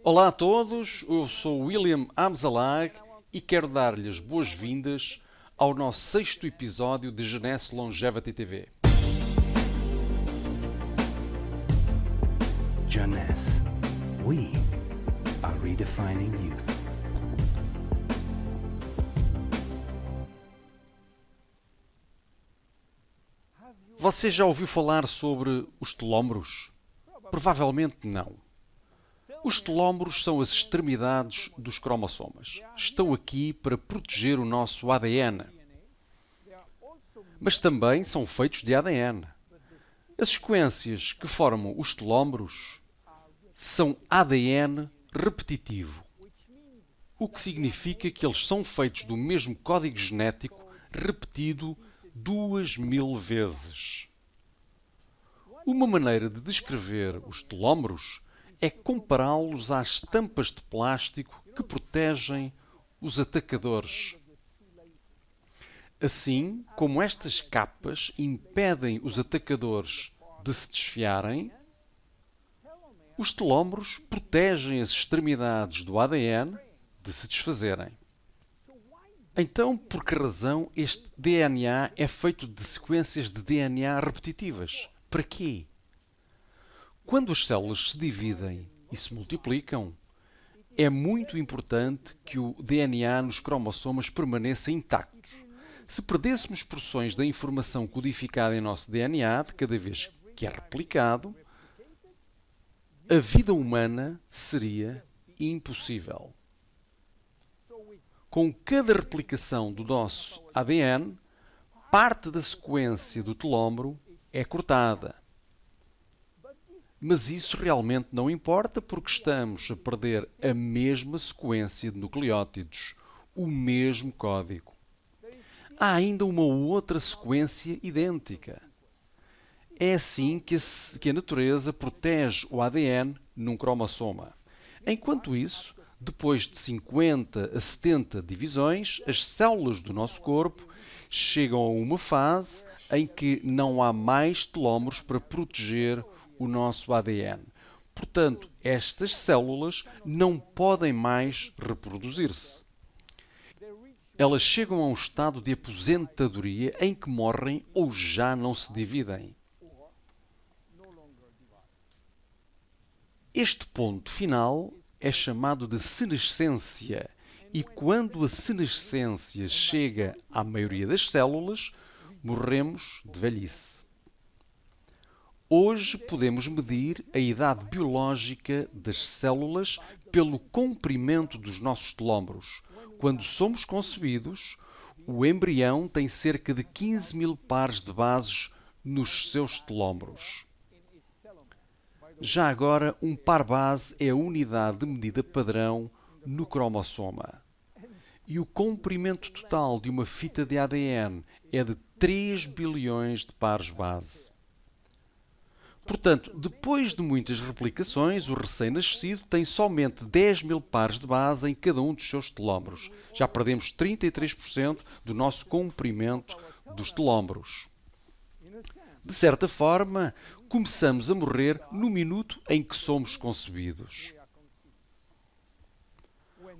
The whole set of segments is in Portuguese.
Olá a todos, eu sou William Amzalag e quero dar-lhes boas-vindas ao nosso sexto episódio de Jeunesse Longevity TV. Jeunesse, we are redefining youth. Você já ouviu falar sobre os telómeros? Provavelmente não. Os telómeros são as extremidades dos cromossomas. Estão aqui para proteger o nosso ADN. Mas também são feitos de ADN. As sequências que formam os telómeros são ADN repetitivo, o que significa que eles são feitos do mesmo código genético repetido 2000 vezes. Uma maneira de descrever os telómeros é compará-los às tampas de plástico que protegem os atacadores. Assim como estas capas impedem os atacadores de se desfiarem, os telómeros protegem as extremidades do ADN de se desfazerem. Então, por que razão este DNA é feito de sequências de DNA repetitivas? Para quê? Quando as células se dividem e se multiplicam, é muito importante que o DNA nos cromossomas permaneça intacto. Se perdêssemos porções da informação codificada em nosso DNA de cada vez que é replicado, a vida humana seria impossível. Com cada replicação do nosso ADN, parte da sequência do telómero é cortada. Mas isso realmente não importa porque estamos a perder a mesma sequência de nucleótidos, o mesmo código. Há ainda uma outra sequência idêntica. É assim que a natureza protege o ADN num cromossoma. Enquanto isso, depois de 50 a 70 divisões, as células do nosso corpo chegam a uma fase em que não há mais telómeros para proteger o nosso ADN. Portanto, estas células não podem mais reproduzir-se. Elas chegam a um estado de aposentadoria em que morrem ou já não se dividem. Este ponto final é chamado de senescência e quando a senescência chega à maioria das células, morremos de velhice. Hoje podemos medir a idade biológica das células pelo comprimento dos nossos telómeros. Quando somos concebidos, o embrião tem cerca de 15 mil pares de bases nos seus telómeros. Já agora, um par base é a unidade de medida padrão no cromossoma. E o comprimento total de uma fita de ADN é de 3 bilhões de pares base. Portanto, depois de muitas replicações, o recém-nascido tem somente 10 mil pares de base em cada um dos seus telómeros. Já perdemos 33% do nosso comprimento dos telómeros. De certa forma, começamos a morrer no minuto em que somos concebidos.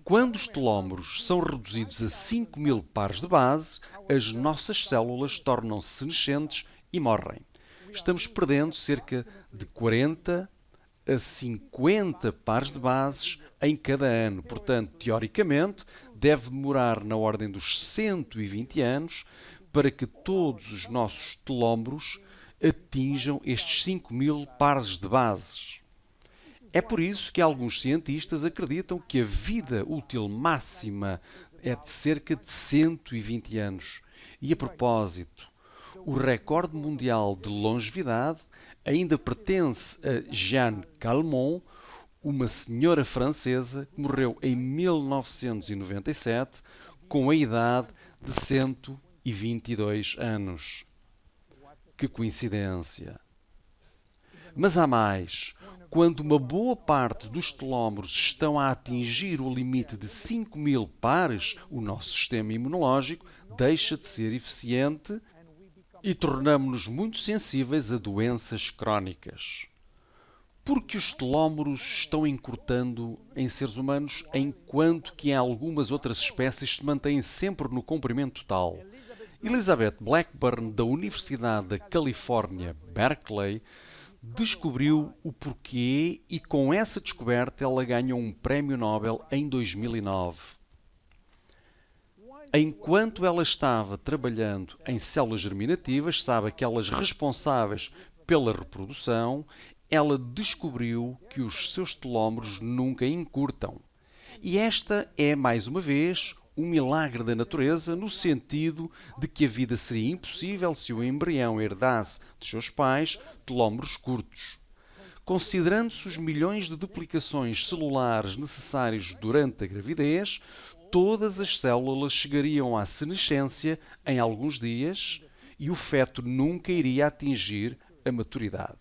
Quando os telómeros são reduzidos a 5 mil pares de base, as nossas células tornam-se senescentes e morrem. Estamos perdendo cerca de 40 a 50 pares de bases em cada ano. Portanto, teoricamente, deve demorar na ordem dos 120 anos para que todos os nossos telómeros atinjam estes 5 mil pares de bases. É por isso que alguns cientistas acreditam que a vida útil máxima é de cerca de 120 anos. E a propósito, o recorde mundial de longevidade ainda pertence a Jeanne Calment, uma senhora francesa que morreu em 1997 com a idade de 122 anos. Que coincidência! Mas há mais. Quando uma boa parte dos telómeros estão a atingir o limite de 5 mil pares, o nosso sistema imunológico deixa de ser eficiente e tornamo-nos muito sensíveis a doenças crónicas. Porque os telómeros estão encurtando em seres humanos, enquanto que em algumas outras espécies se mantêm sempre no comprimento total. Elizabeth Blackburn, da Universidade da Califórnia, Berkeley, descobriu o porquê e com essa descoberta ela ganhou um prémio Nobel em 2009. Enquanto ela estava trabalhando em células germinativas, sabe, aquelas responsáveis pela reprodução, ela descobriu que os seus telómeros nunca encurtam. E esta é, mais uma vez, um milagre da natureza, no sentido de que a vida seria impossível se o embrião herdasse de seus pais telómeros curtos. Considerando-se os milhões de duplicações celulares necessários durante a gravidez, todas as células chegariam à senescência em alguns dias e o feto nunca iria atingir a maturidade.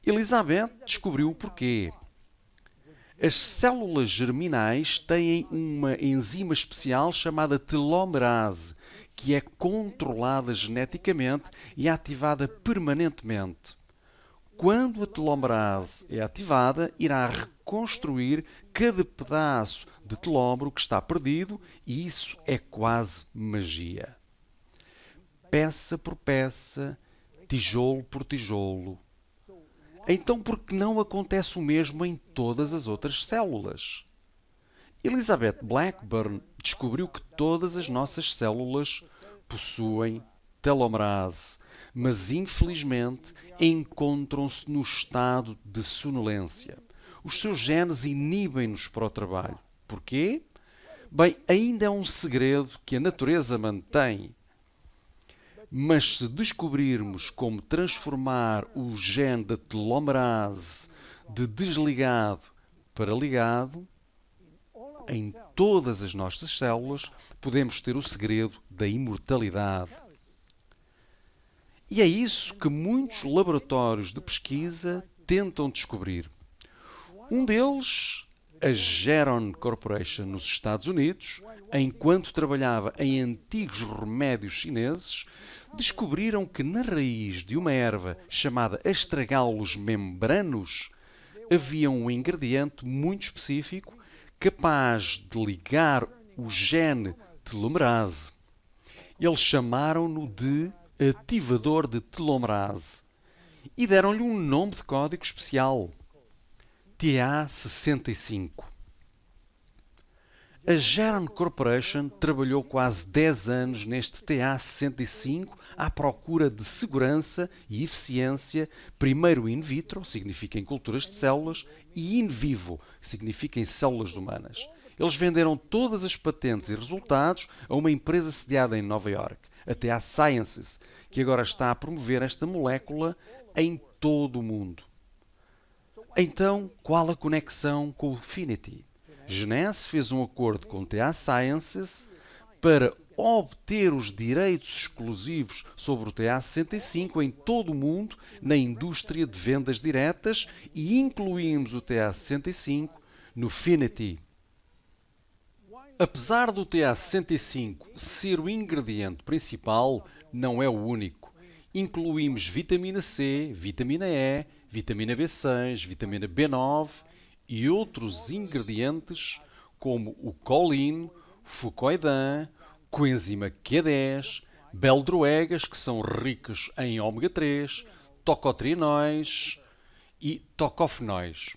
Elizabeth descobriu o porquê. As células germinais têm uma enzima especial chamada telomerase, que é controlada geneticamente e ativada permanentemente. Quando a telomerase é ativada, irá reconstruir cada pedaço de telómero que está perdido e isso é quase magia. Peça por peça, tijolo por tijolo. Então, por que não acontece o mesmo em todas as outras células? Elizabeth Blackburn descobriu que todas as nossas células possuem telomerase, mas infelizmente encontram-se no estado de sonolência. Os seus genes inibem-nos para o trabalho. Porquê? Bem, ainda é um segredo que a natureza mantém. Mas se descobrirmos como transformar o gene da telomerase de desligado para ligado, em todas as nossas células, podemos ter o segredo da imortalidade. E é isso que muitos laboratórios de pesquisa tentam descobrir. Um deles, a Geron Corporation nos Estados Unidos, enquanto trabalhava em antigos remédios chineses, descobriram que na raiz de uma erva chamada Astragalus membranus havia um ingrediente muito específico capaz de ligar o gene telomerase. Eles chamaram-no de ativador de telomerase e deram-lhe um nome de código especial, TA65. A Geron Corporation trabalhou quase 10 anos neste TA65 à procura de segurança e eficiência, primeiro in vitro, significa em culturas de células, e in vivo, significa em células humanas. Eles venderam todas as patentes e resultados a uma empresa sediada em Nova York, a TA Sciences, que agora está a promover esta molécula em todo o mundo. Então, qual a conexão com o Finity? Genese fez um acordo com TA Sciences para obter os direitos exclusivos sobre o TA65 em todo o mundo na indústria de vendas diretas e incluímos o TA65 no Finity. Apesar do TA65 ser o ingrediente principal, não é o único. Incluímos vitamina C, vitamina E, vitamina B6, vitamina B9 e outros ingredientes como o colin, fucoidan, coenzima Q10, beldroegas, que são ricos em ômega 3, tocotrienóis e tocofenóis.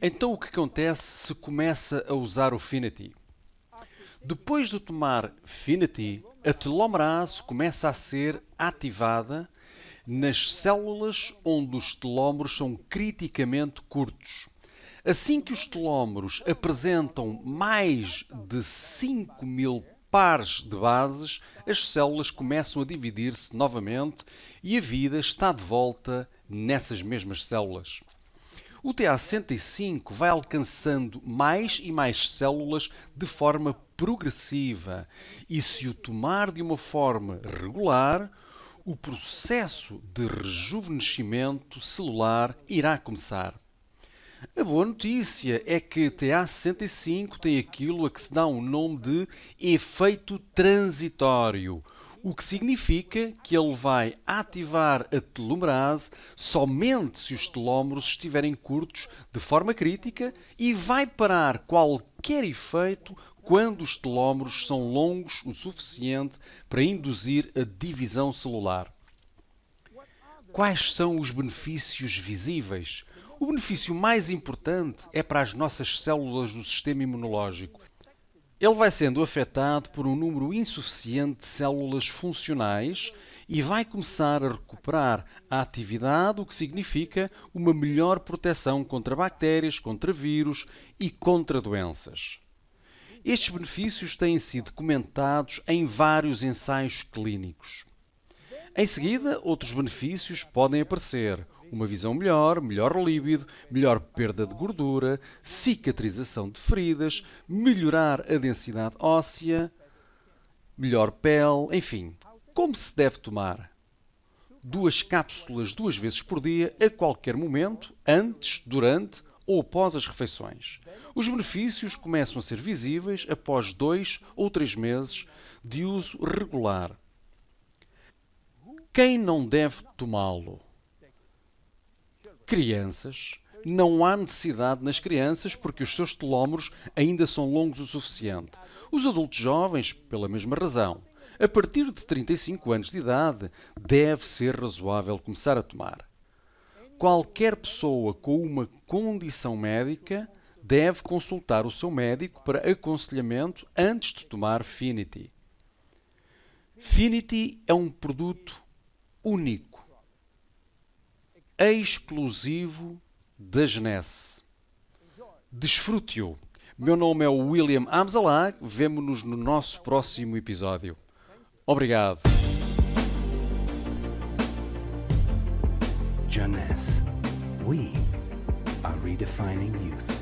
Então o que acontece se começa a usar o Finity? Depois de tomar Finity, a telomerase começa a ser ativada nas células onde os telómeros são criticamente curtos. Assim que os telómeros apresentam mais de 5.000 pares de bases, as células começam a dividir-se novamente e a vida está de volta nessas mesmas células. O TA65 vai alcançando mais e mais células de forma progressiva e, se o tomar de uma forma regular, o processo de rejuvenescimento celular irá começar. A boa notícia é que TA65 tem aquilo a que se dá um nome de efeito transitório. o que significa que ele vai ativar a telomerase somente se os telómeros estiverem curtos de forma crítica e vai parar qualquer efeito quando os telómeros são longos o suficiente para induzir a divisão celular. Quais são os benefícios visíveis? O benefício mais importante é para as nossas células do sistema imunológico. Ele vai sendo afetado por um número insuficiente de células funcionais e vai começar a recuperar a atividade, o que significa uma melhor proteção contra bactérias, contra vírus e contra doenças. Estes benefícios têm sido comentados em vários ensaios clínicos. Em seguida, outros benefícios podem aparecer. Uma visão melhor, melhor líbido, melhor perda de gordura, cicatrização de feridas, melhorar a densidade óssea, melhor pele, enfim. Como se deve tomar? 2 cápsulas 2 vezes por dia, a qualquer momento, antes, durante ou após as refeições. Os benefícios começam a ser visíveis após 2 ou 3 meses de uso regular. Quem não deve tomá-lo? Crianças. Não há necessidade nas crianças porque os seus telómeros ainda são longos o suficiente. Os adultos jovens, pela mesma razão. A partir de 35 anos de idade, deve ser razoável começar a tomar. Qualquer pessoa com uma condição médica deve consultar o seu médico para aconselhamento antes de tomar Finity. Finity é um produto único, exclusivo da Genesse. Desfrute-o. Meu nome é William Amzalag. Vemo-nos no nosso próximo episódio. Obrigado. Jeunesse. We are redefining youth.